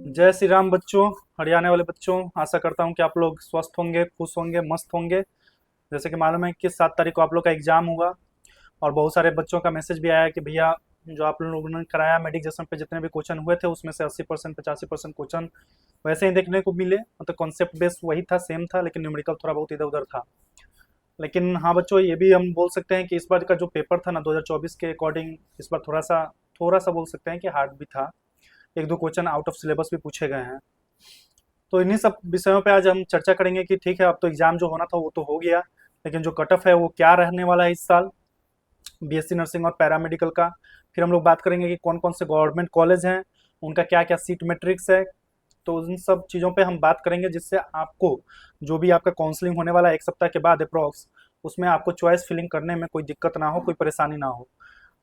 जय श्री राम बच्चों। हरियाणा वाले बच्चों, आशा करता हूँ कि आप लोग स्वस्थ होंगे, खुश होंगे, मस्त होंगे। जैसे कि मालूम है कि 7 तारीख को आप लोग का एग्जाम होगा और बहुत सारे बच्चों का मैसेज भी आया है कि भैया जो आप लोगों ने कराया मेडिकेशन पे जितने भी क्वेश्चन हुए थे उसमें से 80% 85% क्वेश्चन वैसे ही देखने को मिले। मतलब कॉन्सेप्ट बेस वही था, सेम था, लेकिन न्यूमेरिकल थोड़ा बहुत इधर उधर था। लेकिन हाँ बच्चों, ये भी हम बोल सकते हैं कि इस बार का जो पेपर था ना 2024 के अकॉर्डिंग, इस बार थोड़ा सा बोल सकते हैं कि हार्ड भी था। एक दो क्वेश्चन आउट ऑफ सिलेबस भी पूछे गए हैं। तो इन्हीं सब विषयों पे आज हम चर्चा करेंगे कि ठीक है, अब तो एग्जाम जो होना था वो तो हो गया, लेकिन जो कट ऑफ है वो क्या रहने वाला है इस साल बीएससी नर्सिंग और पैरामेडिकल का। फिर हम लोग बात करेंगे कि कौन कौन से गवर्नमेंट कॉलेज हैं, उनका क्या क्या सीट मैट्रिक्स है। तो उन सब चीज़ों पे हम बात करेंगे जिससे आपको जो भी आपका काउंसलिंग होने वाला है 1 सप्ताह के बाद अप्रॉक्स, उसमें आपको चॉइस फिलिंग करने में कोई दिक्कत ना हो, कोई परेशानी ना हो।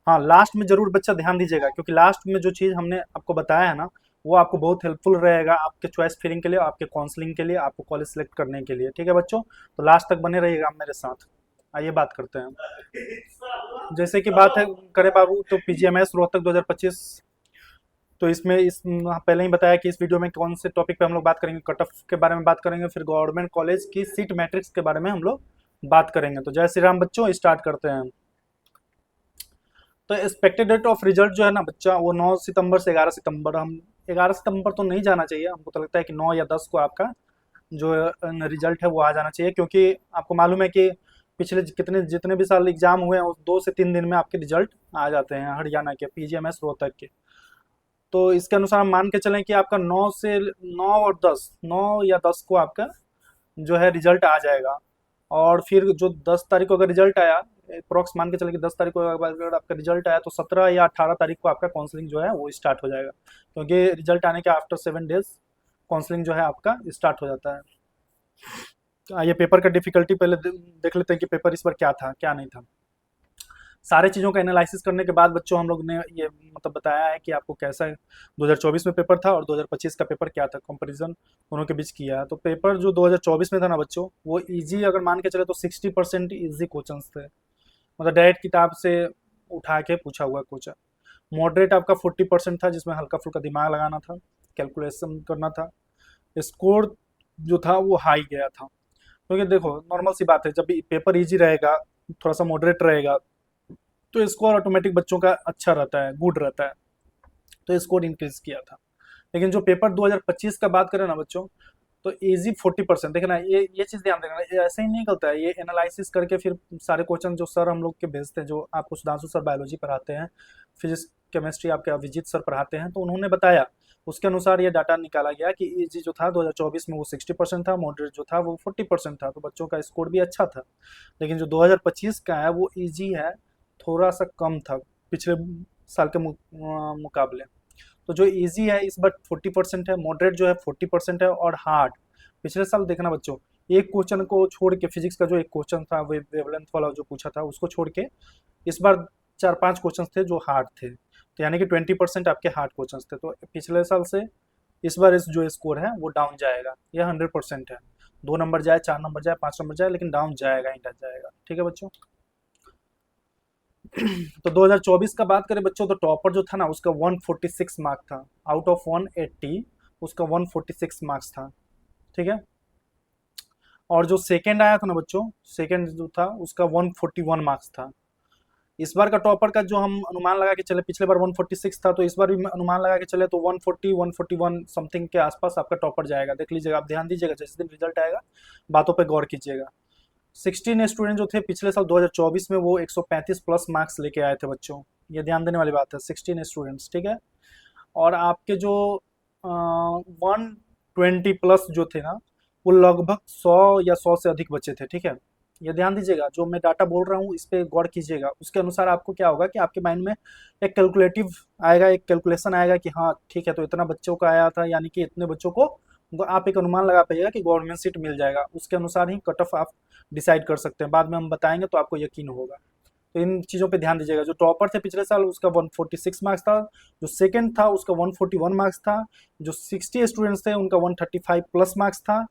हाँ, लास्ट में जरूर बच्चा ध्यान दीजिएगा, क्योंकि लास्ट में जो चीज़ हमने आपको बताया है ना, वो आपको बहुत हेल्पफुल रहेगा आपके चॉइस फिलिंग के लिए, आपके काउंसलिंग के लिए, आपको कॉलेज सेलेक्ट करने के लिए। ठीक है बच्चों, तो लास्ट तक बने रहिएगा मेरे साथ। आइए बात करते हैं। जैसे कि बात है करें बाबू, तो पीजीएमएस रोहतक 2025। तो इसमें पहले ही बताया कि इस वीडियो में कौन से टॉपिक पे हम लोग बात करेंगे, कट ऑफ के बारे में बात करेंगे, फिर गवर्नमेंट कॉलेज की सीट मैट्रिक्स के बारे में हम लोग बात करेंगे। तो जय श्री राम बच्चों, स्टार्ट करते हैं। तो एक्सपेक्टेड डेट ऑफ रिजल्ट जो है ना बच्चा, वो 9 सितंबर से 11 सितंबर। हम 11 सितंबर तो नहीं जाना चाहिए, हमको तो लगता है कि 9 या 10 को आपका जो रिजल्ट है वो आ जाना चाहिए, क्योंकि आपको मालूम है कि पिछले कितने जितने भी साल एग्जाम हुए हैं उस 2 से 3 दिन में आपके रिजल्ट आ जाते हैं हरियाणा के पीजीएमएस रोहतक के। तो इसके अनुसार हम मान के चलें कि आपका 9 या 10 को आपका जो है रिजल्ट आ जाएगा। और फिर जो 10 तारीख को अगर रिजल्ट आया, अप्रॉक्स मान के चले कि 10 तारीख को अगर आपका रिजल्ट आया, तो 17 या 18 तारीख को आपका काउंसलिंग जो है वो स्टार्ट हो जाएगा, क्योंकि रिजल्ट आने के आफ्टर 7 डेज काउंसलिंग जो है आपका स्टार्ट हो जाता है। तो आइए पेपर का डिफिकल्टी पहले देख लेते हैं कि पेपर इस बार क्या था क्या नहीं था। सारे चीज़ों का एनालिसिस करने के बाद बच्चों हम लोग ने ये मतलब बताया है कि आपको कैसा 2024 में पेपर था और 2025 का पेपर क्या था, कंपैरिजन दोनों के बीच किया है। तो पेपर जो 2024 में था ना बच्चों, वो इजी अगर मान के चले तो 60% इजी क्वेश्चन थे, मतलब डायरेक्ट किताब से उठा के पूछा हुआ क्वेश्चन। मॉडरेट आपका 40% था, जिसमें हल्का फुल्का दिमाग लगाना था, कैलकुलेशन करना था। स्कोर जो था वो हाई गया था, क्योंकि देखो नॉर्मल सी बात है, जब भी पेपर इजी रहेगा, थोड़ा सा मॉडरेट रहेगा, तो स्कोर ऑटोमेटिक बच्चों का अच्छा रहता है, गुड रहता है। तो स्कोर इंक्रीज किया था। लेकिन जो पेपर 2025 का बात करें ना बच्चों, तो इजी 40%। देखना ये चीज़ ध्यान देना, ये ऐसे ही नहीं करता है, ये एनालिसिस करके फिर सारे क्वेश्चन जो सर हम लोग के भेजते हैं, जो आपको सुधांशु सर बायोलॉजी पढ़ाते हैं, फिजिक्स केमिस्ट्री आपके अभिजीत सर पढ़ाते हैं, तो उन्होंने बताया उसके अनुसार ये डाटा निकाला गया कि इजी जो था 2024 में वो 60% था, मॉडरेट जो था वो 40% था, तो बच्चों का स्कोर भी अच्छा था। लेकिन जो 2025 का है वो इजी है, थोड़ा सा कम था पिछले साल के मुकाबले। तो जो इजी है इस बार 40% है, मॉडरेट जो है 40% है, और हार्ड पिछले साल देखना बच्चों, एक क्वेश्चन को छोड़ के, फिजिक्स का जो एक क्वेश्चन था वेवलेंथ वाला जो पूछा था उसको छोड़ के, इस बार 4-5 क्वेश्चन थे जो हार्ड थे, तो यानी कि 20% आपके हार्ड क्वेश्चन थे। तो पिछले साल से इस बार इस जो स्कोर है वो डाउन जाएगा, ये 100% है। 2 नंबर जाए, 4 नंबर जाए, 5 नंबर जाए, लेकिन डाउन जाएगा ही जाएगा। ठीक है बच्चों। तो 2024 का बात करें बच्चों, तो टॉपर जो था ना उसका 146 मार्क था, आउट ऑफ 180 उसका 146 मार्क्स था। ठीक है। और जो सेकंड आया था ना बच्चों, सेकंड जो था उसका 141 मार्क्स था। इस बार का टॉपर का जो हम अनुमान लगा के चले, पिछले बार 146 था, तो इस बार भी अनुमान लगा के चले तो 140 141 समथिंग के आसपास आपका टॉपर जाएगा। देख लीजिएगा, आप ध्यान दीजिएगा, जैसे दिन रिजल्ट आएगा बातों पे गौर कीजिएगा। 16 स्टूडेंट जो थे पिछले साल 2024 में, वो 135 प्लस मार्क्स लेके आए थे बच्चों, ये ध्यान देने वाली बात है, 16 स्टूडेंट्स। ठीक है। और आपके जो 120 प्लस जो थे ना, वो लगभग 100 या 100 से अधिक बच्चे थे। ठीक है। ये ध्यान दीजिएगा, जो मैं डाटा बोल रहा हूँ इस पे गौर कीजिएगा, उसके अनुसार आपको क्या होगा कि आपके माइंड में एक कैलकुलेटिव आएगा, एक कैलकुलेशन आएगा कि हाँ ठीक है, तो इतना बच्चों का आया था, यानी कि इतने बच्चों को आप एक अनुमान लगा पाइएगा कि गवर्नमेंट सीट मिल जाएगा, उसके अनुसार ही कट ऑफ आप डिसाइड कर सकते हैं। बाद में हम बताएंगे तो आपको यकीन होगा। तो इन चीज़ों पे ध्यान दीजिएगा। जो टॉपर थे पिछले साल उसका 146 मार्क्स था, जो सेकंड था उसका 141 मार्क्स था, जो 60 स्टूडेंट्स थे उनका 135 प्लस मार्क्स था,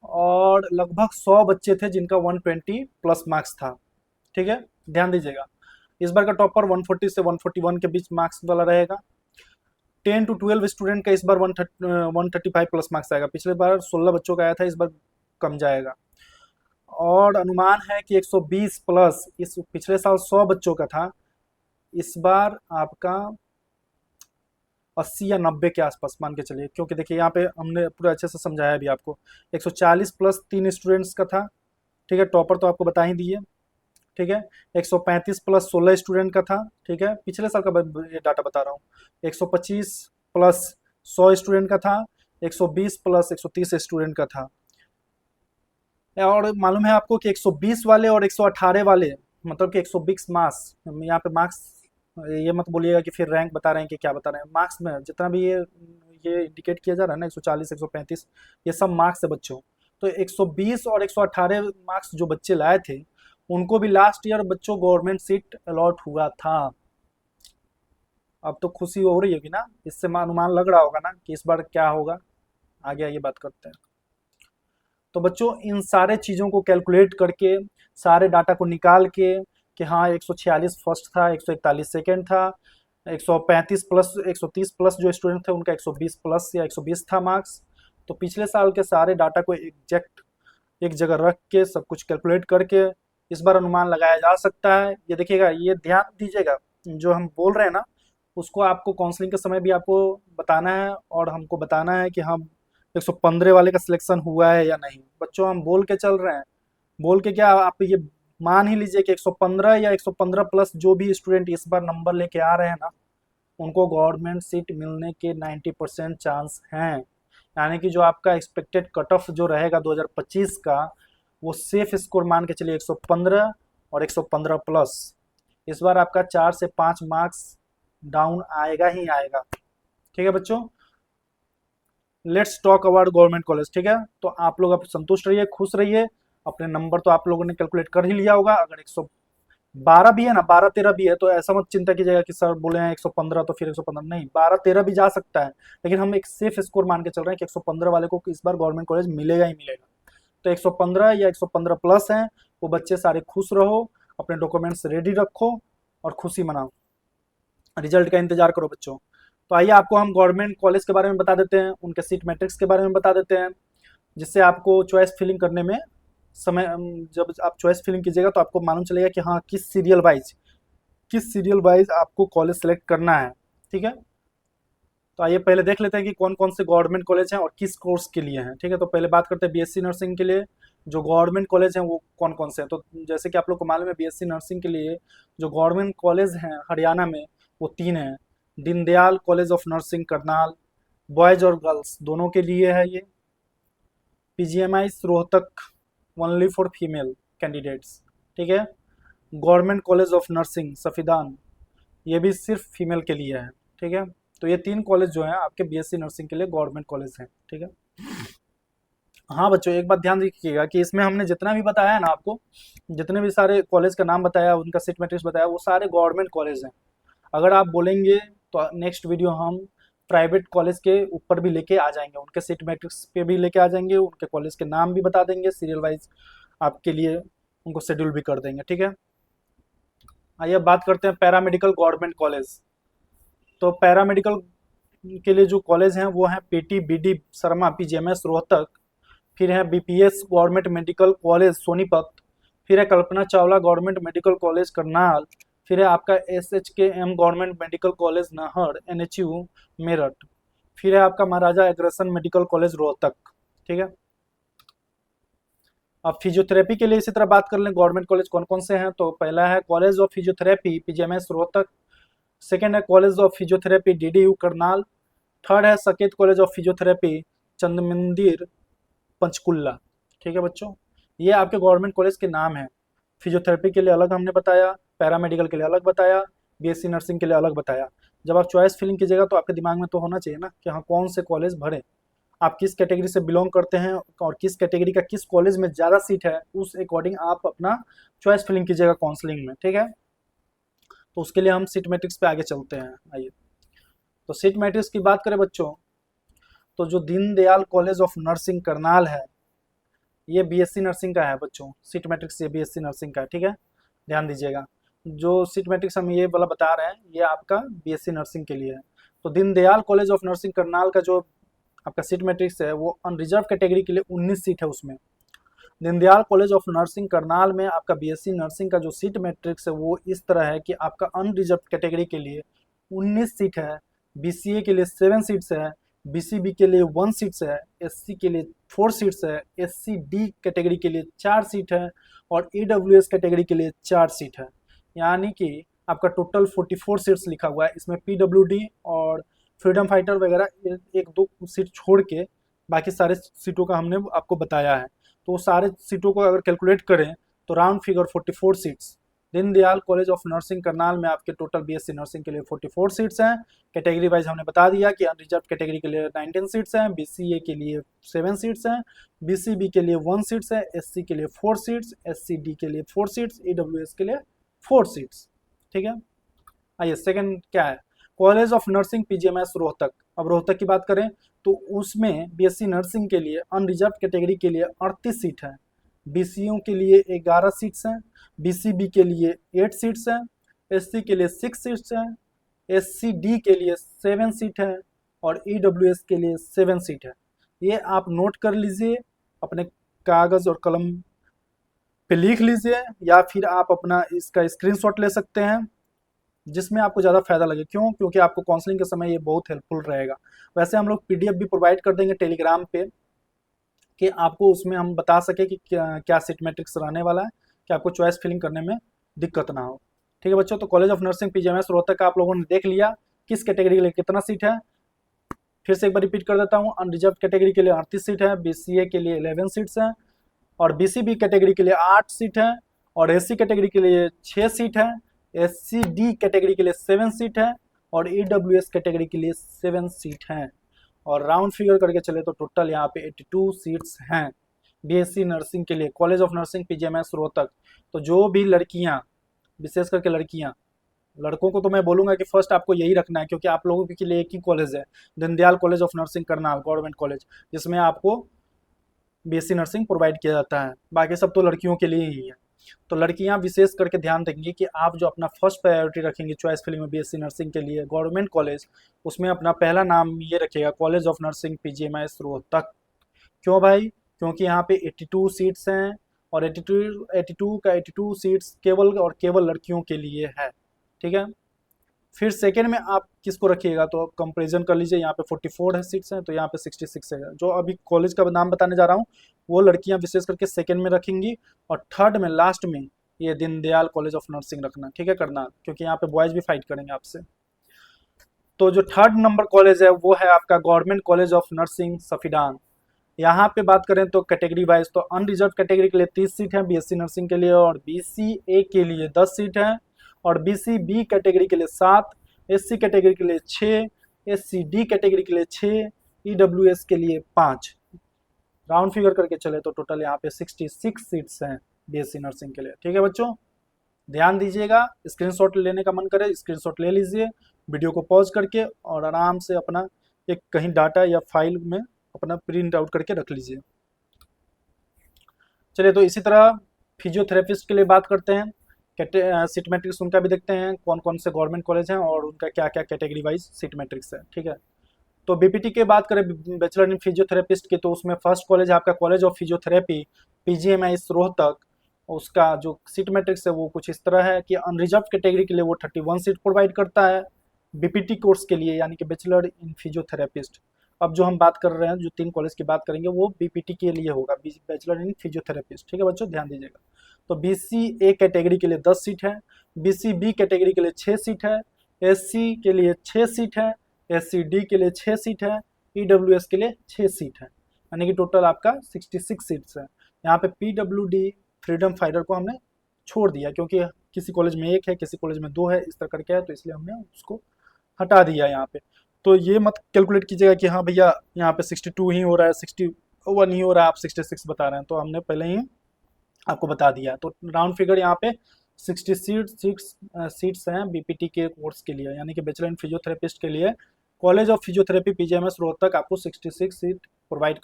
और लगभग 100 बच्चे थे जिनका 120 प्लस मार्क्स था। ठीक है। ध्यान दीजिएगा, इस बार का टॉपर 140 से 141 के बीच मार्क्स वाला रहेगा। 10 to 12 स्टूडेंट का इस बार 135 प्लस मार्क्स आएगा। पिछले बार 16 बच्चों का आया था, इस बार कम जाएगा। और अनुमान है कि 120 प्लस, इस पिछले साल 100 बच्चों का था, इस बार आपका 80 या 90 के आसपास मान के चलिए, क्योंकि देखिए यहाँ पे हमने पूरा अच्छे से समझाया भी आपको। 140 प्लस 3 स्टूडेंट्स का था, ठीक है, टॉपर तो आपको बता ही दिए, ठीक है। 135 प्लस 16 स्टूडेंट का था, ठीक है, पिछले साल का ये डाटा बता रहा हूँ। 125 प्लस 100 स्टूडेंट का था, 120 प्लस 130 स्टूडेंट का था। और मालूम है आपको कि 120 वाले और 118 वाले, मतलब कि 120 मार्क्स, यहाँ पे मार्क्स ये मत बोलिएगा कि फिर रैंक बता रहे हैं कि क्या बता रहे हैं, मार्क्स में जितना भी ये इंडिकेट किया जा रहा है ना, 140 135, ये सब मार्क्स है बच्चों। तो 120 और 118 मार्क्स जो बच्चे लाए थे, उनको भी लास्ट ईयर बच्चों गवर्नमेंट सीट अलॉट हुआ था। अब तो खुशी हो रही होगी ना, इससे अनुमान लग रहा होगा ना कि इस बार क्या होगा। आगे आइए बात करते हैं। तो बच्चों इन सारे चीज़ों को कैलकुलेट करके, सारे डाटा को निकाल के कि हाँ 146 फर्स्ट था, 141 सेकेंड था, 135 प्लस 130 प्लस जो स्टूडेंट थे उनका 120 प्लस या 120 था मार्क्स। तो पिछले साल के सारे डाटा को एग्जैक्ट एक जगह रख के सब कुछ कैलकुलेट करके इस बार अनुमान लगाया जा सकता है। ये देखिएगा, ये ध्यान दीजिएगा, जो हम बोल रहे हैं ना उसको आपको काउंसलिंग के समय भी आपको बताना है, और हमको बताना है कि हम 115 वाले का सिलेक्शन हुआ है या नहीं। बच्चों हम बोल के चल रहे हैं, बोल के क्या, आप ये मान ही लीजिए कि 115 या 115 प्लस जो भी स्टूडेंट इस बार नंबर लेके आ रहे हैं ना, उनको गवर्नमेंट सीट मिलने के 90% चांस हैं। यानी कि जो आपका एक्सपेक्टेड कट ऑफ जो रहेगा 2025 का, वो सेफ स्कोर मान के चलिए 115 और 115 प्लस। इस बार आपका 4 से 5 मार्क्स डाउन आएगा ही आएगा, ठीक है बच्चों। Let's talk about government college, ठीक है। तो आप लोग अब संतुष्ट रहिए, खुश रहिए। अपने नंबर तो आप लोगों ने कैलकुलेट कर ही लिया होगा। अगर 112 भी है ना, 12-13 भी है, तो ऐसा मत चिंता कीजिएगा कि सर बोले हैं 115 तो फिर 115 नहीं, 12-13 भी जा सकता है। लेकिन हम एक सेफ स्कोर मान के चल रहे हैं कि 115 वाले को इस बार गवर्नमेंट कॉलेज मिलेगा ही मिलेगा। तो 115 या 115 प्लस हैं वो बच्चे सारे खुश रहो, अपने डॉक्यूमेंट्स रेडी रखो और खुशी मनाओ, रिजल्ट का इंतजार करो बच्चों। तो आइए आपको हम गवर्नमेंट कॉलेज के बारे में बता देते हैं, उनके सीट मैट्रिक्स के बारे में बता देते हैं, जिससे आपको चॉइस फिलिंग करने में समय, जब आप चॉइस फिलिंग कीजिएगा तो आपको मालूम चलेगा कि हाँ किस सीरियल वाइज आपको कॉलेज सेलेक्ट करना है, ठीक है। तो आइए पहले देख लेते हैं कि कौन कौन से गवर्नमेंट कॉलेज हैं और किस कोर्स के लिए हैं, ठीक है। तो पहले बात करते हैं बीएससी नर्सिंग के लिए जो गवर्नमेंट कॉलेज हैं वो कौन कौन से हैं। तो जैसे कि आप लोग को मालूम है, बीएससी नर्सिंग के लिए जो गवर्नमेंट कॉलेज हैं हरियाणा में वो 3 हैं। Deendayal college of nursing Karnal, boys और गर्ल्स दोनों के लिए है ये। BGMI Rohtak only for female candidates, ठीक है। गवर्नमेंट कॉलेज ऑफ नर्सिंग सफीदान, ये भी सिर्फ फीमेल के लिए है, ठीक है। तो ये 3 कॉलेज जो हैं आपके बीएससी नर्सिंग के लिए गवर्नमेंट कॉलेज हैं, ठीक है। हाँ बच्चों एक बात ध्यान रखिएगा कि इसमें हमने जितना भी बताया है ना आपको, जितने भी सारे कॉलेज का नाम बताया, उनका सीट मैट्रिक्स बताया, वो सारे गवर्नमेंट कॉलेज हैं। अगर आप बोलेंगे तो नेक्स्ट वीडियो हम प्राइवेट कॉलेज के ऊपर भी लेके आ जाएंगे, उनके सीट मैट्रिक्स पे भी लेके आ जाएंगे, उनके कॉलेज के नाम भी बता देंगे, सीरियल वाइज आपके लिए उनको शेड्यूल भी कर देंगे, ठीक है। आइए अब बात करते हैं पैरामेडिकल गवर्नमेंट कॉलेज। तो पैरामेडिकल के लिए जो कॉलेज हैं वो हैं PT BD Sharma PGMS Rohtak, फिर है BPS government medical college Sonipat, फिर है Kalpana Chawla government medical college Karnal, फिर है आपका SHKM government medical college Nalhar NHU Meerut, फिर है आपका महाराजा अग्रसन मेडिकल कॉलेज रोहतक, ठीक है। अब फिजियोथेरेपी के लिए इसी तरह बात कर लें गवर्नमेंट कॉलेज कौन कौन से हैं। तो पहला है college of physiotherapy PGMS Rohtak, second है college of physiotherapy DDU Karnal, third है Saket college of physiotherapy Chand Panchkula, ठीक है बच्चों। ये आपके गवर्नमेंट कॉलेज के नाम हैं। फिजियोथेरेपी के लिए अलग हमने बताया, पैरामेडिकल के लिए अलग बताया, बीएससी नर्सिंग के लिए अलग बताया। जब आप चॉइस फिलिंग कीजिएगा तो आपके दिमाग में तो होना चाहिए ना कि हाँ कौन से कॉलेज भरें, आप किस कैटेगरी से बिलोंग करते हैं और किस कैटेगरी का किस कॉलेज में ज़्यादा सीट है, उस अकॉर्डिंग आप अपना चॉइस फिलिंग कीजिएगा काउंसलिंग में, ठीक है। तो उसके लिए हम सीट मैट्रिक्स पे आगे चलते हैं। आइए तो सीट मैट्रिक्स की बात करें बच्चों, तो जो Deendayal college of nursing Karnal है ये बीएससी नर्सिंग का है बच्चों, सीट मैट्रिक्स ये बीएससी नर्सिंग का है, ठीक है। ध्यान दीजिएगा, जो सीट मैट्रिक्स हम ये वाला बता रहे हैं ये आपका बीएससी नर्सिंग के लिए है। तो Deendayal college of nursing Karnal का जो आपका सीट मैट्रिक्स है वो अनरिजर्व कैटेगरी के लिए 19 सीट है उसमें। Deendayal college of nursing Karnal में आपका बीएससी नर्सिंग का जो सीट मैट्रिक्स है वो इस तरह है कि आपका अनरिजर्व कैटेगरी के लिए 19 सीट है, बीसीए के लिए 7 सीट्स है, बीसीबी के लिए 1 सीट्स है, एससी के लिए 4 सीट्स है, एससी डी कैटेगरी के लिए 4 सीट है और ईडब्ल्यूएस कैटेगरी के लिए 4 सीट है। यानी कि आपका टोटल 44 सीट्स लिखा हुआ है। इसमें पीडब्ल्यूडी और फ्रीडम फाइटर वगैरह एक दो सीट छोड़ के बाकी सारे सीटों का हमने आपको बताया है। तो सारे सीटों को अगर कैलकुलेट करें तो round figure 44 seats Deendayal college of nursing Karnal में आपके टोटल बीएससी नर्सिंग के लिए 44 सीट्स हैं। कैटेगरी वाइज हमने बता दिया कि अनरिजर्व कैटेगरी के लिए 19 सीट्स हैं, बीसीए के लिए 7 सीट्स हैं, बीसीबी के लिए 1 सीट्स है, एससी के लिए 4 सीट्स, एससीडी के लिए 4 सीट्स, ईडब्ल्यूएस के लिए 4 सीट्स। ठीक है, आइए सेकंड क्या है, कॉलेज ऑफ नर्सिंग पीजीएमएस रोहतक। अब रोहतक की बात करें तो उसमें बीएससी नर्सिंग के लिए अनरिजर्व कैटेगरी के लिए 38 सीट है, बीसीयू के लिए 11 सीट्स हैं, बीसीबी के लिए 8 सीट्स हैं, एससी के लिए 6 सीट्स हैं, एससीडी के लिए 7 सीट है और ईडब्ल्यूएस के लिए 7 सीट है। ये आप नोट कर लीजिए, अपने कागज़ और कलम पे लिख लीजिए या फिर आप अपना इसका स्क्रीनशॉट ले सकते हैं जिसमें आपको ज़्यादा फायदा लगे। क्यों? क्योंकि आपको काउंसलिंग के समय ये बहुत हेल्पफुल रहेगा। वैसे हम लोग पीडीएफ भी प्रोवाइड कर देंगे टेलीग्राम पे कि आपको उसमें हम बता सके कि क्या सीट मैट्रिक्स रहने वाला है, कि आपको चॉइस फिलिंग करने में दिक्कत ना हो। ठीक है बच्चों, तो कॉलेज ऑफ नर्सिंग पीजीएमएस रोहतक का आप लोगों ने देख लिया किस कैटेगरी के लिए कितना सीट है। फिर से एक बार रिपीट कर देता हूँ, अनरिजर्व कैटेगरी के लिए 38 सीट है, बीसीए के लिए 11 सीट्स हैं और बीसीबी कैटेगरी के लिए 8 सीट है और एससी कैटेगरी के लिए 6 सीट है, एससी डी कैटेगरी के लिए 7 सीट है और ईडब्ल्यूएस कैटेगरी के लिए 7 सीट हैं। और राउंड फिगर करके चले तो टोटल यहाँ पे 82 सीट्स हैं बीएससी नर्सिंग के लिए कॉलेज ऑफ नर्सिंग पीजीएमएस रोहतक। तो जो भी लड़कियाँ, विशेष करके लड़कियाँ, लड़कों को तो मैं बोलूँगा कि फर्स्ट आपको यही रखना है क्योंकि आप लोगों के लिए एक ही कॉलेज है, Deendayal college of nursing Karnal government college, जिसमें आपको बीएससी नर्सिंग प्रोवाइड किया जाता है। बाकी सब तो लड़कियों के लिए ही है। तो लड़कियां विशेष करके ध्यान देंगी कि आप जो अपना फर्स्ट प्रायोरिटी रखेंगे चॉइस फिलिंग में बीएससी नर्सिंग के लिए गवर्नमेंट कॉलेज, उसमें अपना पहला नाम ये रखिएगा कॉलेज ऑफ नर्सिंग पीजीएमएस रोहतक। क्यों भाई? क्योंकि यहाँ पे 82 सीट्स हैं और 82 सीट्स केवल और केवल लड़कियों के लिए है। ठीक है, फिर सेकेंड में आप किसको रखिएगा तो कंपेरिजन कर लीजिए, यहाँ पे 44 है सीट्स हैं तो यहाँ पे 66 है। जो अभी कॉलेज का नाम बताने जा रहा हूँ वो लड़कियां विशेष करके सेकेंड में रखेंगी और थर्ड में लास्ट में ये दीनदयाल कॉलेज ऑफ नर्सिंग रखना। ठीक है करना, क्योंकि यहाँ पे बॉयज भी फाइट करेंगे आपसे। तो जो थर्ड नंबर कॉलेज है वो है आपका गवर्नमेंट कॉलेज ऑफ नर्सिंग सफीडान। यहाँ पे बात करें तो कैटेगरी वाइज तो अनरिजर्व कैटेगरी के लिए 30 सीट है बीएससी नर्सिंग के लिए और बीसीए के लिए 10 सीट है और बीसीबी कैटेगरी के लिए 7, एससी कैटेगरी के लिए 6, एससीडी कैटेगरी के लिए 6, ईडब्ल्यूएस के लिए 5। राउंड फिगर करके चले तो टोटल यहाँ पे 66 सीट्स हैं बीएससी नर्सिंग के लिए। ठीक है बच्चों, ध्यान दीजिएगा, स्क्रीनशॉट लेने का मन करे स्क्रीनशॉट ले लीजिए वीडियो को पॉज करके और आराम से अपना एक कहीं डाटा या फाइल में अपना प्रिंट आउट करके रख लीजिए। चलिए, तो इसी तरह फिजियोथेरेपिस्ट के लिए बात करते हैं, सीट मैट्रिक्स उनका भी देखते हैं कौन कौन से गवर्नमेंट कॉलेज हैं और उनका क्या क्या कैटेगरी वाइज सीट मैट्रिक्स है। ठीक है, तो बीपीटी की बात करें बैचलर इन फिजियोथेरेपिस्ट की तो उसमें फर्स्ट कॉलेज है आपका college of physiotherapy PGMS Rohtak. उसका जो सीट मैट्रिक्स है वो कुछ इस तरह है कि अनरिजर्व कैटेगरी के लिए वो 31 सीट प्रोवाइड करता है बीपीटी कोर्स के लिए, यानी कि बैचलर इन फिजियोथेरेपिस्ट। अब जो हम बात कर रहे हैं, जो 3 कॉलेज की बात करेंगे वो बीपीटी के लिए होगा, बैचलर इन फिजियोथेरेपिस्ट। ठीक है बच्चों, ध्यान दीजिएगा। तो बीसीए कैटेगरी के लिए 10 सीट है, बीसीबी कैटेगरी के लिए 6 सीट है, एससी के लिए 6 सीट है, एससीडी के लिए 6 सीट है, ईडब्ल्यूएस के लिए 6 सीट है, यानी कि टोटल आपका 66 सीट्स है। यहाँ पे पीडब्ल्यूडी फ्रीडम फाइटर को हमने छोड़ दिया क्योंकि किसी कॉलेज में 1 है, किसी कॉलेज में 2 है, इस तरह करके है, तो इसलिए हमने उसको हटा दिया यहाँ पे। तो ये मत कैलकुलेट कीजिएगा कि हाँ भैया यहाँ पे 62 ही हो रहा है, 61 ही हो रहा है, आप 66 बता रहे हैं, तो हमने पहले ही आपको बता दिया। तो राउंड फिगर यहाँ पे 66 सीट्स हैं बीपीटी के कोर्स के लिए, यानी कि बैचलर इन फिजियोथेरेपिस्ट के लिए college of physiotherapy PGMS Rohtak आपको 66 सीट प्रोवाइड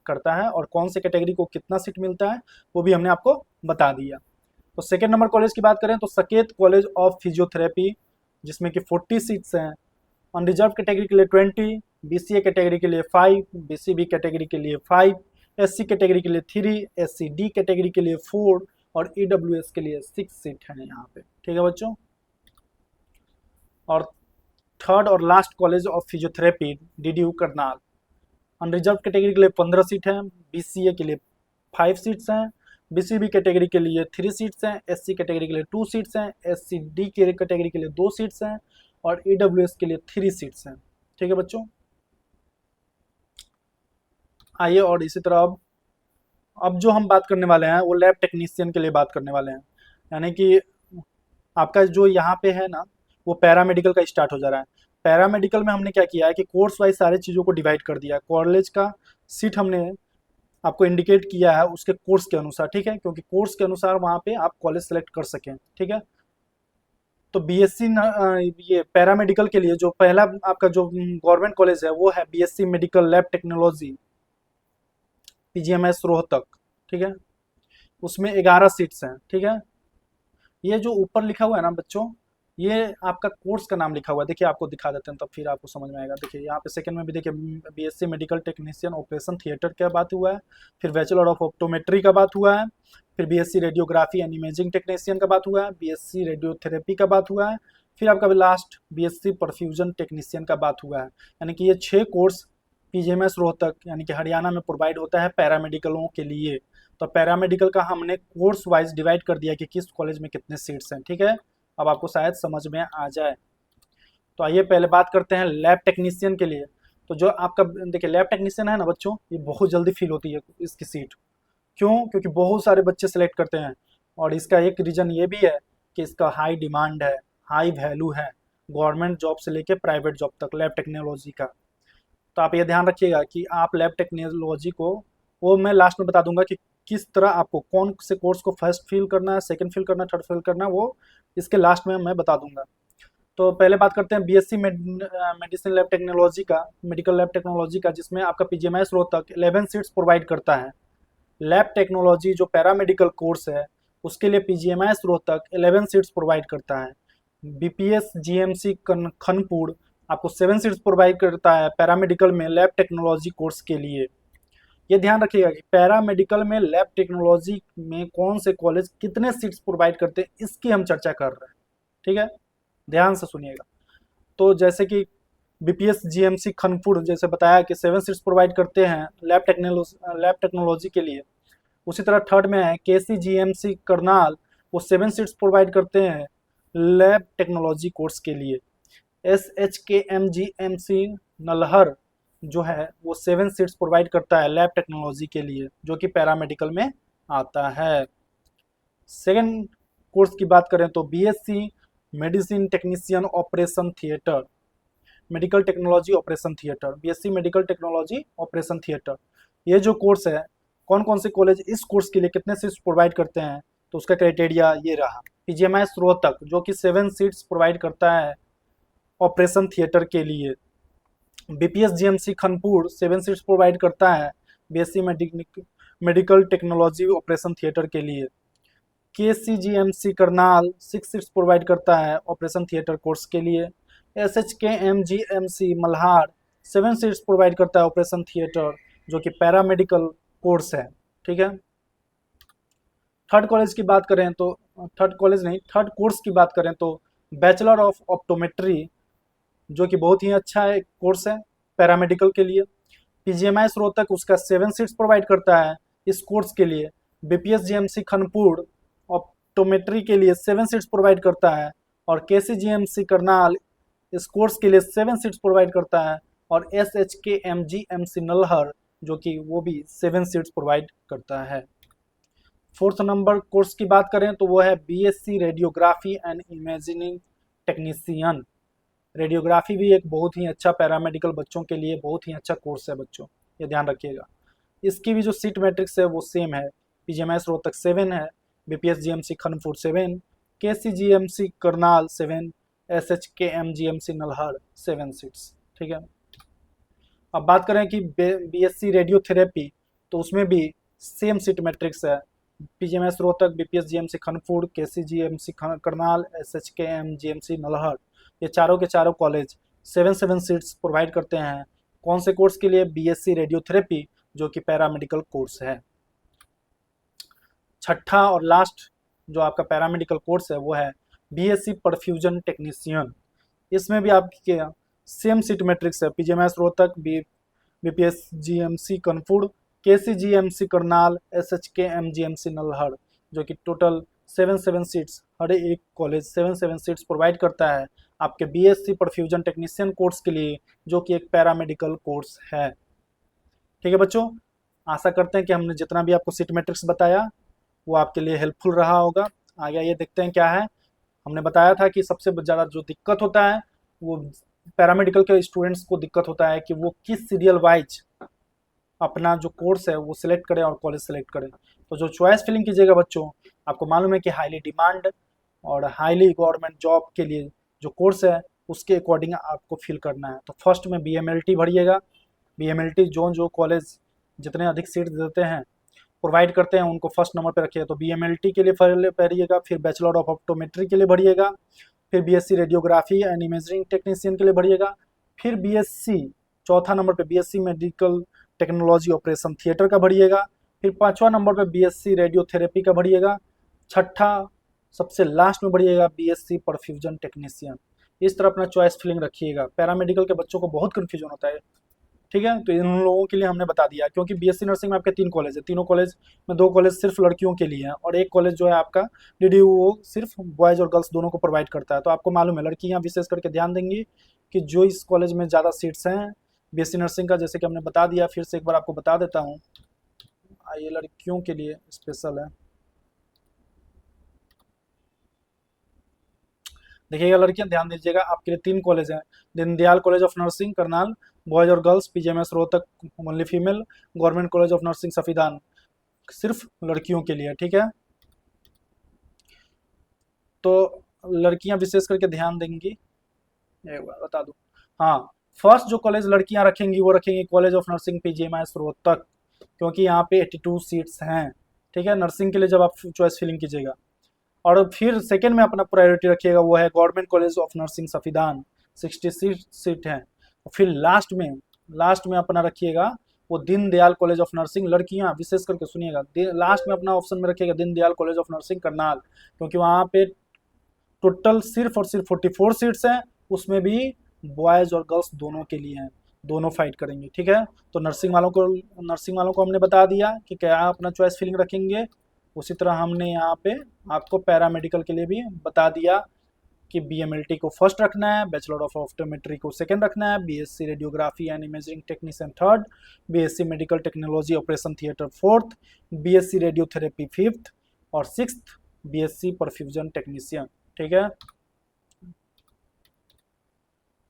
करता है और कौन से कैटेगरी को कितना सीट मिलता है वो भी हमने आपको बता दिया। तो सेकेंड नंबर कॉलेज की बात करें तो सकेत कॉलेज ऑफ फिजियोथेरेपी, जिसमें कि 40 सीट्स हैं अनरिजर्व कैटेगरी के लिए 20, बीसीए कैटेगरी के लिए 5, बीसीबी कैटेगरी के लिए 5, एससी कैटेगरी के लिए 3, एससीडी कैटेगरी के लिए 4 और ईडब्ल्यूएस के लिए 6 सीट है यहाँ पे। ठीक है बच्चों। और थर्ड और last college of physiotherapy DDU Karnal, unreserved category के लिए 15 सीट हैं, बीसीए के लिए 5 सीट्स हैं, बीसीबी कैटेगरी के लिए 3 सीट्स हैं, एससी कैटेगरी के लिए 2 सीट्स हैं, एससीडी कैटेगरी के लिए 2 सीट्स हैं और ईडब्ल्यूएस के लिए 3 सीट्स हैं। ठीक है बच्चों। आइए और इसी तरह अब जो हम बात करने वाले हैं वो लैब टेक्नीशियन के लिए बात करने वाले हैं। यानी कि आपका जो यहाँ पे है ना वो पैरामेडिकल का स्टार्ट हो जा रहा है। पैरामेडिकल में हमने क्या किया है कि कोर्स वाइज सारी चीज़ों को डिवाइड कर दिया है। कॉलेज का सीट हमने आपको इंडिकेट किया है उसके कोर्स के अनुसार, ठीक है, क्योंकि कोर्स के अनुसार वहाँ पे आप कॉलेज सेलेक्ट कर सकें। ठीक है। तो बीएससी ये पैरामेडिकल के लिए जो पहला आपका जो गवर्नमेंट कॉलेज है वो है BSc medical lab technology PGMS Rohtak. ठीक है। उसमें 11 सीट्स हैं। ठीक है। ये जो ऊपर लिखा हुआ है ना बच्चों, ये आपका कोर्स का नाम लिखा हुआ है। देखिए आपको दिखा देते हैं तब फिर आपको समझ में आएगा। देखिए यहाँ पे सेकंड में भी देखिए BSc medical technician operation theatre का बात हुआ है, फिर बैचलर ऑफ ऑप्टोमेट्री का बात हुआ है, फिर BSc radiography and imaging technician का बात हुआ है, बीएससी रेडियोथेरेपी का बात हुआ है, फिर आपका लास्ट बीएससी परफ्यूजन टेक्नीशियन का बात हुआ है। यानी कि ये 6 कोर्स पीजीएमएस रोहतक यानी कि हरियाणा में प्रोवाइड होता है पैरामेडिकलों के लिए। तो पैरामेडिकल का हमने कोर्स वाइज डिवाइड कर दिया कि किस कॉलेज में कितने सीट्स हैं। ठीक है। अब आपको शायद समझ में आ जाए। तो आइए पहले बात करते हैं लैब टेक्नीशियन के लिए। तो जो आपका देखिए लैब टेक्नीशियन है ना बच्चों, ये बहुत जल्दी फिल होती है इसकी सीट। क्यों? क्योंकि बहुत सारे बच्चे सेलेक्ट करते हैं और इसका एक रीज़न ये भी है कि इसका हाई डिमांड है, हाई वैल्यू है गवर्नमेंट जॉब से लेके प्राइवेट जॉब तक लैब टेक्नोलॉजी का। तो आप ये ध्यान रखिएगा कि आप लैब टेक्नोलॉजी को, वो मैं लास्ट में बता दूंगा कि किस तरह आपको कौन से कोर्स को फर्स्ट फिल करना है, सेकंड फिल करना है, थर्ड फिल करना है, वो इसके लास्ट में मैं बता दूंगा। तो पहले बात करते हैं बीएससी मेडिसिन लैब टेक्नोलॉजी का, मेडिकल लैब टेक्नोलॉजी का, जिसमें आपका पीजीएमएस रोहतक 11 सीट्स प्रोवाइड करता है। लैब टेक्नोलॉजी जो पैरामेडिकल कोर्स है उसके लिए पीजीएमएस रोहतक 11 सीट्स प्रोवाइड करता है। बीपीएस जीएमसी खनपुर आपको 7 सीट्स प्रोवाइड करता है पैरामेडिकल में लैब टेक्नोलॉजी कोर्स के लिए। ये ध्यान रखिएगा कि पैरामेडिकल में लैब टेक्नोलॉजी में कौन से कॉलेज कितने सीट्स प्रोवाइड करते हैं, इसकी हम चर्चा कर रहे हैं। ठीक है, ध्यान से सुनिएगा। तो जैसे कि बीपीएस जीएमसी खनपुर जैसे बताया कि 7 सीट्स प्रोवाइड करते हैं लैब टेक्नोलॉजी के लिए। उसी तरह थर्ड में है केसी जीएमसी करनाल, वो 7 सीट्स प्रोवाइड करते हैं लैब टेक्नोलॉजी कोर्स के लिए। SHKMGMC नलहर जो है वो 7 सीट्स प्रोवाइड करता है लैब टेक्नोलॉजी के लिए, जो कि पैरामेडिकल में आता है। सेकेंड कोर्स की बात करें तो BSc medicine technician operation theatre, medical technology operation theatre, BSc medical technology operation theatre. ये जो कोर्स है, कौन कौन से कॉलेज इस कोर्स के लिए कितने सीट्स प्रोवाइड करते हैं, तो उसका क्राइटेरिया ये रहा। पीजीएमएस रोहतक जो कि 7 सीट्स प्रोवाइड करता है ऑपरेशन थिएटर के लिए। BPS GMC Khanpur 7 seats provide करता है BSc medical technology operation theatre के लिए। केसीजीएमसी करनाल 6 सीट्स प्रोवाइड करता है ऑपरेशन थिएटर कोर्स के लिए। SHKMGMC मल्हार 7 सीट्स प्रोवाइड करता है ऑपरेशन थिएटर, जो कि पैरामेडिकल कोर्स है। ठीक है। थर्ड कॉलेज की बात करें तो थर्ड कोर्स की बात करें तो बैचलर ऑफ ऑप्टोमेट्री, जो कि बहुत ही अच्छा है कोर्स है पैरामेडिकल के लिए। पीजीएमएस रोहतक उसका 7 सीट्स प्रोवाइड करता है इस कोर्स के लिए। बीपीएस जीएमसी खनपुर ऑप्टोमेट्री के लिए 7 सीट्स प्रोवाइड करता है और केसीजीएमसी करनाल इस कोर्स के लिए 7 सीट्स प्रोवाइड करता है और SHKMGMC नलहर जो कि वो भी 7 सीट्स प्रोवाइड करता है। फोर्थ नंबर कोर्स की बात करें तो वो है BSc radiography and imaging technician. Radiography भी एक बहुत ही अच्छा पैरामेडिकल बच्चों के लिए बहुत ही अच्छा कोर्स है बच्चों, ये ध्यान रखिएगा। इसकी भी जो सीट मैट्रिक्स है वो सेम है। पीजीएमएस रोहतक 7 है, BPS GMC Khanpur 7, KCGMC Karnal 7, SHKMGMC Nalhar 7 seats. ठीक है। अब बात करें कि बीएससी रेडियोथेरेपी, तो उसमें भी सेम सीट मैट्रिक्स है। PGMS Rohtak, BPS GMC Khanpur, KCGMC Karnal, SHKMGMC Nalhar, ये चारों के चारों college seven seven seats provide करते हैं। कौन से कोर्स के लिए? बीएससी रेडियोथेरेपी, जो कि पैरामेडिकल कोर्स है। छठा और लास्ट जो आपका पैरामेडिकल कोर्स है वो है बीएससी परफ्यूजन टेक्नीशियन। इसमें भी आपके सेम सीट मैट्रिक्स है, PGMS Rohtak, BPS GMC Kanpur, KCGMC Karnal, एसएचके MGMC Nalhar, जो कि टोटल सेवन सेवन सीट्स, हर एक college seven seven seats provide करता है आपके बीएससी परफ्यूजन टेक्नीशियन कोर्स के लिए, जो कि एक पैरामेडिकल कोर्स है। ठीक है बच्चों, आशा करते हैं कि हमने जितना भी आपको सीट मैट्रिक्स बताया वो आपके लिए हेल्पफुल रहा होगा। आगे आइए देखते हैं क्या है। हमने बताया था कि सबसे ज़्यादा जो दिक्कत होता है वो पैरामेडिकल के स्टूडेंट्स को दिक्कत होता है कि वो किस सीरियल वाइज अपना जो कोर्स है वो सिलेक्ट करें और कॉलेज सेलेक्ट करें। तो जो चॉइस फिलिंग कीजिएगा बच्चों, आपको मालूम है कि हाईली डिमांड और हाईली गवर्नमेंट जॉब के लिए जो कोर्स है उसके अकॉर्डिंग आपको फिल करना है। तो फर्स्ट में बीएमएलटी भरिएगा। बीएमएलटी जो कॉलेज जितने अधिक सीट देते हैं प्रोवाइड करते हैं उनको फर्स्ट नंबर पे रखिएगा। तो बीएमएलटी के लिए भरिएगा, फिर बैचलर ऑफ ऑप्टोमेट्री के लिए भरिएगा, फिर BSc radiography and imaging technician के लिए भरिएगा, फिर बीएससी चौथा नंबर पे BSc medical technology operation theatre का भरिएगा, फिर पांचवा नंबर पे बीएससी रेडियोथेरेपी का भरिएगा, छठा सबसे लास्ट में भरिएगा बीएससी परफ्यूजन टेक्नीशियन। इस तरह अपना चॉइस फिलिंग रखिएगा। पैरामेडिकल के बच्चों को बहुत कन्फ्यूजन होता है। ठीक है, तो इन लोगों के लिए हमने बता दिया, क्योंकि बीएससी नर्सिंग में आपके 3 कॉलेज है, तीनों कॉलेज में 2 कॉलेज सिर्फ लड़कियों के लिए हैं और एक कॉलेज जो है आपका डीडीयू वो सिर्फ बॉयज़ और गर्ल्स दोनों को प्रोवाइड करता है। तो आपको मालूम है लड़कियां विशेष करके ध्यान देंगी कि जो इस कॉलेज में ज़्यादा सीट्स हैं बीएससी नर्सिंग का, जैसे कि हमने बता दिया, फिर से एक बार आपको बता देता हूँ। ये लड़कियों के लिए स्पेशल है। देखिएगा लड़कियां ध्यान दीजिएगा, आपके लिए 3 कॉलेज हैं, Deendayal college of nursing Karnal boys और girls, PGMS Rohtak only female, government college of nursing Safidon सिर्फ लड़कियों के लिए। ठीक है, तो लड़कियां विशेष करके ध्यान देंगी। एक बार बता दूं, हाँ, फर्स्ट जो कॉलेज लड़कियां रखेंगी वो रखेंगी कॉलेज ऑफ नर्सिंग पीजीएमएस रोहतक, क्योंकि यहाँ पे 82 सीट्स हैं। ठीक है, नर्सिंग के लिए जब आप चॉइस फिलिंग कीजिएगा। और फिर सेकेंड में अपना प्रायोरिटी रखिएगा वो है government college of nursing Safidon, 66 seat हैं। फिर लास्ट में अपना रखिएगा वो दीनदयाल कॉलेज ऑफ नर्सिंग, लड़कियां विशेष करके सुनिएगा, लास्ट में अपना ऑप्शन में रखिएगा Deendayal college of nursing Karnal, क्योंकि वहाँ पे टोटल सिर्फ और सिर्फ 44 सीट्स हैं, उसमें भी बॉयज़ और गर्ल्स दोनों के लिए हैं, दोनों फाइट करेंगे। ठीक है, तो नर्सिंग वालों को हमने बता दिया कि क्या अपना चॉइस फिलिंग रखेंगे। उसी तरह हमने यहाँ पे आपको पैरामेडिकल के लिए भी बता दिया कि बीएमएलटी को फर्स्ट रखना है, बैचलर ऑफ ऑप्टोमेट्री को सेकंड रखना है, BSc radiography and imaging technician third, BSc medical technology operation theatre fourth, BSc radiotherapy fifth और सिक्स्थ बीएससी परफ्यूजन टेक्नीशियन। ठीक है,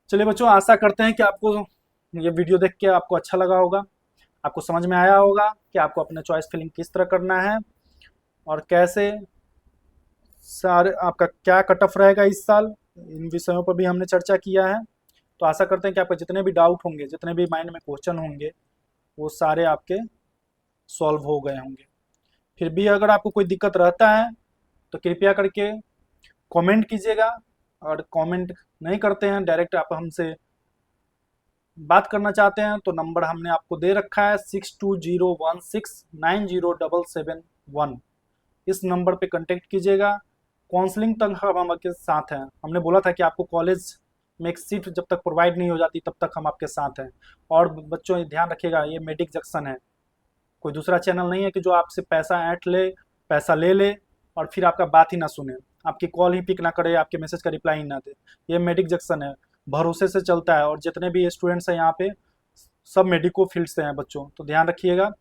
चलिए बच्चों, आशा करते हैं कि आपको ये वीडियो देख के आपको अच्छा लगा होगा, आपको समझ में आया होगा कि आपको अपना चॉइस फिलिंग किस तरह करना है और कैसे सारे आपका क्या कट ऑफ रहेगा इस साल। इन विषयों पर भी हमने चर्चा किया है। तो आशा करते हैं कि आपके जितने भी डाउट होंगे, जितने भी माइंड में क्वेश्चन होंगे, वो सारे आपके सॉल्व हो गए होंगे। फिर भी अगर आपको कोई दिक्कत रहता है तो कृपया करके कमेंट कीजिएगा, और कमेंट नहीं करते हैं डायरेक्ट आप हमसे बात करना चाहते हैं तो नंबर हमने आपको दे रखा है 6201690771। इस नंबर पे कांटेक्ट कीजिएगा। काउंसलिंग तक हम आपके साथ हैं। हमने बोला था कि आपको कॉलेज में एक सीट जब तक प्रोवाइड नहीं हो जाती तब तक हम आपके साथ हैं। और बच्चों ये ध्यान रखिएगा, ये मेडिक जंक्शन है, कोई दूसरा चैनल नहीं है कि जो आपसे पैसा ऐंठ ले, पैसा ले ले और फिर आपका बात ही ना सुने, आपकी कॉल ही पिक ना करे, आपके मैसेज का रिप्लाई ही ना दे। ये मेडिक जंक्शन है, भरोसे से चलता है, और जितने भी स्टूडेंट्स हैं यहाँ पे सब मेडिको फील्ड से हैं बच्चों। तो ध्यान रखिएगा,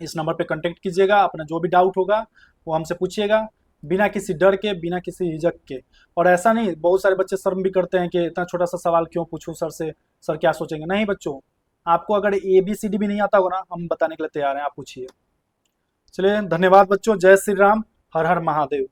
इस नंबर पे कांटेक्ट कीजिएगा, अपना जो भी डाउट होगा वो हमसे पूछिएगा, बिना किसी डर के, बिना किसी हिचक के। और ऐसा नहीं, बहुत सारे बच्चे शर्म भी करते हैं कि इतना छोटा सा सवाल क्यों पूछूं सर से, सर क्या सोचेंगे। नहीं बच्चों, आपको अगर ABCD भी नहीं आता होगा ना, हम बताने के लिए तैयार हैं, आप पूछिए। चलिए, धन्यवाद बच्चों, जय श्री राम, हर हर महादेव।